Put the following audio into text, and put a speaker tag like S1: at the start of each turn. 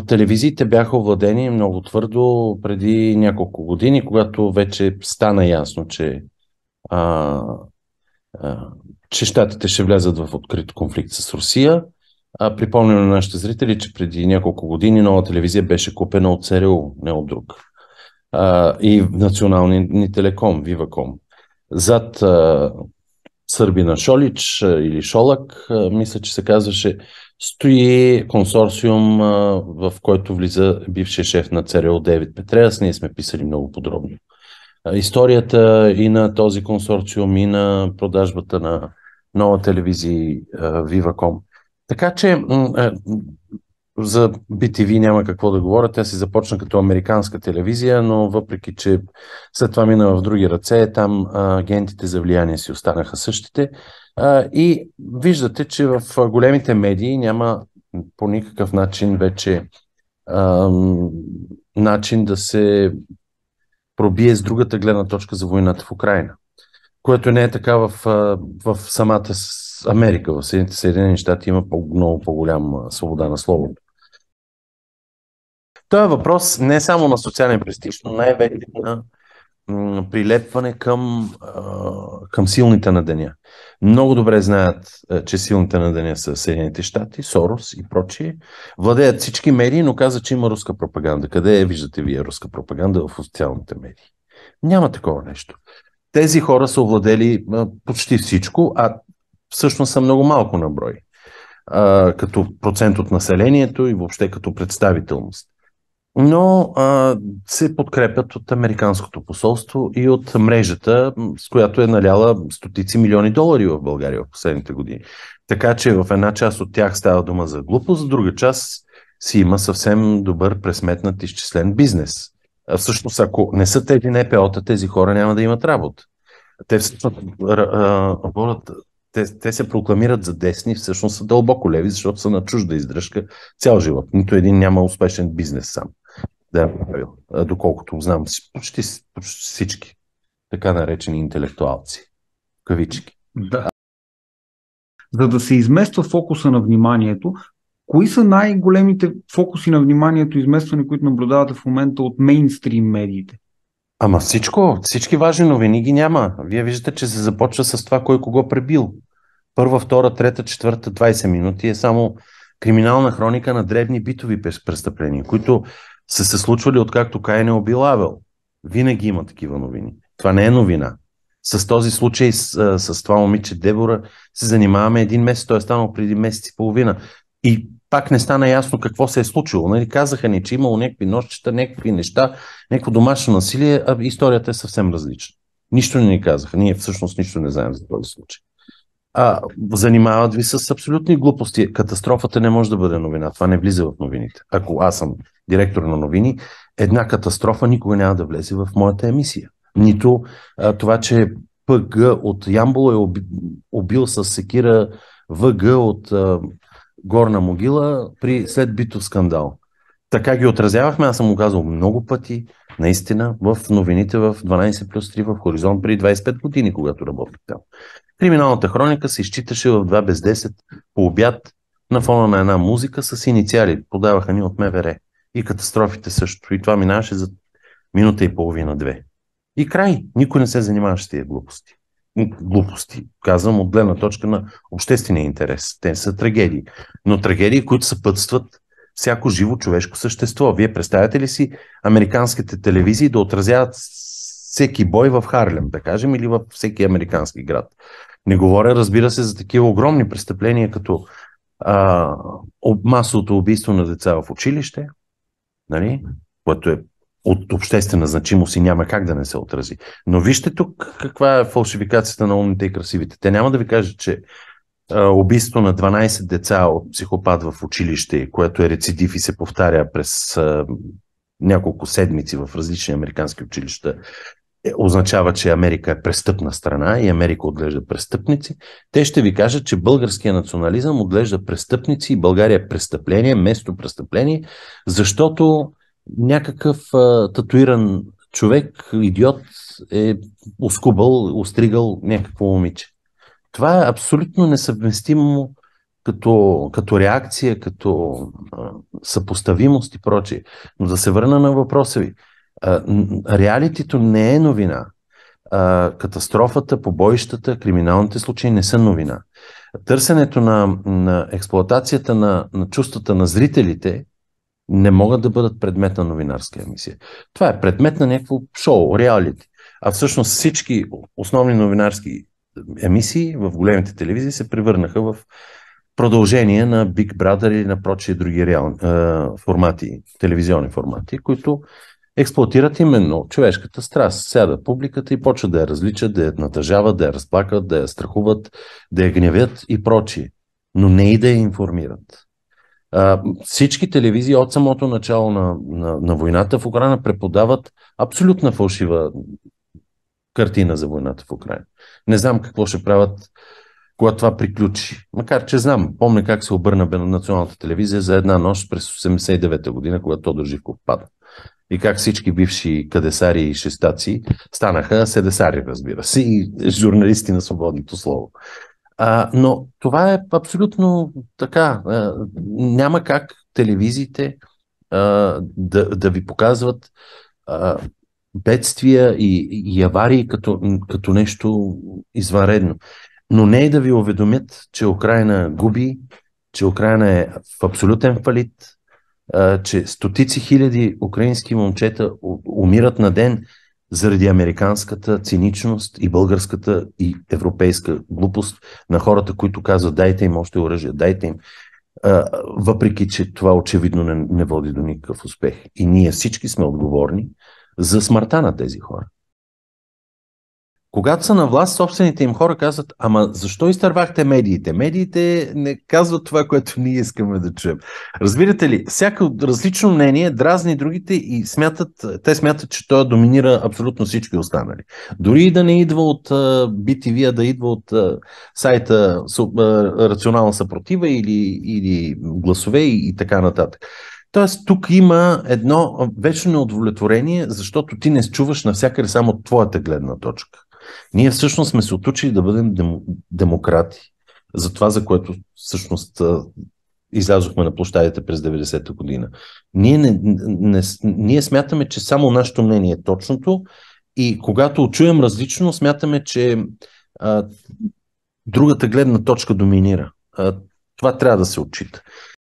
S1: Телевизиите бяха овладени много твърдо преди няколко години, когато вече стана ясно, а, а, че щатите ще влязат в открит конфликт с Русия. Припомням на нашите зрители, че преди няколко години нова телевизия беше купена от ЦРУ, не от друг. И национални телеком, Виваком. Зад Сърбина Шолич или Шолак, мисля, че се казваше, стои консорциум, в който влиза бившия шеф на ЦРУ Дейвид Петреас. Ние сме писали много подробно историята и на този консорциум, и на продажбата на нова телевизия Viva.com. Така че за BTV няма какво да говоря. Тя се започна като американска телевизия, но въпреки, че след това мина в други ръце, там агентите за влияние си останаха същите. И виждате, че в големите медии няма по никакъв начин вече начин да се пробие с другата гледна точка за войната в Украйна. Което не е така в самата Америка. В Съединените щати има много по-голяма свобода на словото. Това е въпрос не само на социален престиж, но най-вече на прилепване към силните на деня. Много добре знаят, че силните на деня са Съединените щати, Сорос и прочие. Владеят всички медии, но казват, че има руска пропаганда. Къде виждате вие руска пропаганда в официалните медии? Няма такова нещо. Тези хора са овладели почти всичко, а всъщност са много малко на брой. Като процент от населението и въобще като представителност. Но се подкрепят от Американското посолство и от мрежата, с която е наляла стотици милиони долари в България в последните години. Така че в една част от тях става дума за глупост, в друга част си има съвсем добър пресметнат изчислен бизнес. Всъщност, ако не са тези НПО-та, тези хора няма да имат работа. Те се прокламират за десни, всъщност са дълбоко леви, защото са на чужда издръжка цял живот. Нито един няма успешен бизнес сам. Да е правил, доколкото знам почти всички така наречени интелектуалци. Кавички.
S2: Да. За да се измества фокуса на вниманието, кои са най-големите фокуси на вниманието и изместване, които наблюдавате в момента от мейнстрим медиите?
S1: Ама всички важни новини ги няма. Вие виждате, че се започва с това, кой кого пребил. Първа, втора, трета, четвърта, 20 минути е само криминална хроника на дребни битови престъпления, които са се случвали откакто Каин е убил Авел. Винаги има такива новини. Това не е новина. С този случай, с това момиче Дебора, се занимаваме един месец, той е станал преди месец и половина. И пак не стана ясно какво се е случило. Нали? Казаха ни, че имало някакви нощчета, някакви неща, някакво домашно насилие, а историята е съвсем различна. Нищо не ни казаха. Ние всъщност нищо не знаем за този случай. Занимават ви с абсолютни глупости. Катастрофата не може да бъде новина. Това не влиза в новините. Ако аз съм директор на новини, една катастрофа никога няма да влезе в моята емисия. Нито това, че ПГ от Ямбол е убил с секира ВГ от Горна могила след битов скандал. Така ги отразявахме, аз съм го казал много пъти, наистина, в новините в 12+3 в Хоризонт при 25 години, когато работих там. Криминалната хроника се изчиташе в 2 без 10 по обяд на фона на една музика с инициали. Подаваха ни от МВР. И катастрофите също. И това минаваше за минута и половина-две. И край. Никой не се занимаваше с тия глупости. Глупости. Казвам от гледна точка на обществения интерес. Те са трагедии. Но трагедии, които съпътстват всяко живо човешко същество. Вие представяте ли си американските телевизии да отразяват всеки бой в Харлем, да кажем, или във всеки американски град? Не говоря, разбира се, за такива огромни престъпления, като масовото убийство на деца в училище, нали? Което е от обществена значимост и няма как да не се отрази. Но вижте тук каква е фалшификацията на умните и красивите. Те няма да ви кажат, че убийство на 12 деца от психопат в училище, което е рецидив и се повтаря през няколко седмици в различни американски училища, означава, че Америка е престъпна страна и Америка отглежда престъпници. Те ще ви кажат, че българския национализъм отглежда престъпници и България е престъпление, место престъпление, защото някакъв татуиран човек, идиот, е оскубал, остригал някакво момиче. Това е абсолютно несъвместимо като реакция, като съпоставимост и прочее. Но да се върна на въпроса ви. Реалитито не е новина. Катастрофата, побоищата, криминалните случаи не са новина. Търсенето на експлоатацията на чувствата на зрителите не могат да бъдат предмет на новинарска емисия. Това е предмет на някакво шоу, реалити. А всъщност всички основни новинарски емисии в големите телевизии се превърнаха в продължение на Big Brother или на прочие други формати, телевизионни формати, които експлоатират именно човешката страст. Сядат публиката и почват да я различат, да я натъжават, да я разплакат, да я страхуват, да я гневят и прочие. Но не и да я информират. Всички телевизии от самото начало на войната в Украйна преподават абсолютна фалшива картина за войната в Украйна. Не знам какво ще правят, когато това приключи. Макар че знам, помня как се обърна на националната телевизия за една нощ през 89-та година, когато Тодор Живков пада. И как всички бивши кадесари и шестаци станаха седесари, разбира се, и журналисти на свободното слово. Но това е абсолютно така. Няма как телевизиите да ви показват бедствия и аварии като нещо извънредно. Но не и да ви уведомят, че Украйна губи, че Украйна е в абсолютен фалит, че стотици хиляди украински момчета умират на ден заради американската циничност и българската и европейска глупост на хората, които казват: дайте им още оръжие, дайте им. Въпреки че това очевидно не води до никакъв успех. И ние всички сме отговорни за смъртта на тези хора. Когато са на власт, собствените им хора казват: ама защо изтървахте медиите? Медиите не казват това, което ние искаме да чуем. Разбирате ли, всяко различно мнение дразни другите и те смятат, че той доминира абсолютно всички останали. Дори и да не идва от BTV, а да идва от сайта Рационална съпротива или Гласове и така нататък. Тоест, тук има едно вечно неудовлетворение, защото ти не чуваш навсякъде само твоята гледна точка. Ние всъщност сме се отучили да бъдем демократи. За това, за което всъщност излязохме на площадите през 90-та година. Ние смятаме, че само нашето мнение е точното и когато чуем различно, смятаме, че другата гледна точка доминира. Това трябва да се отчита.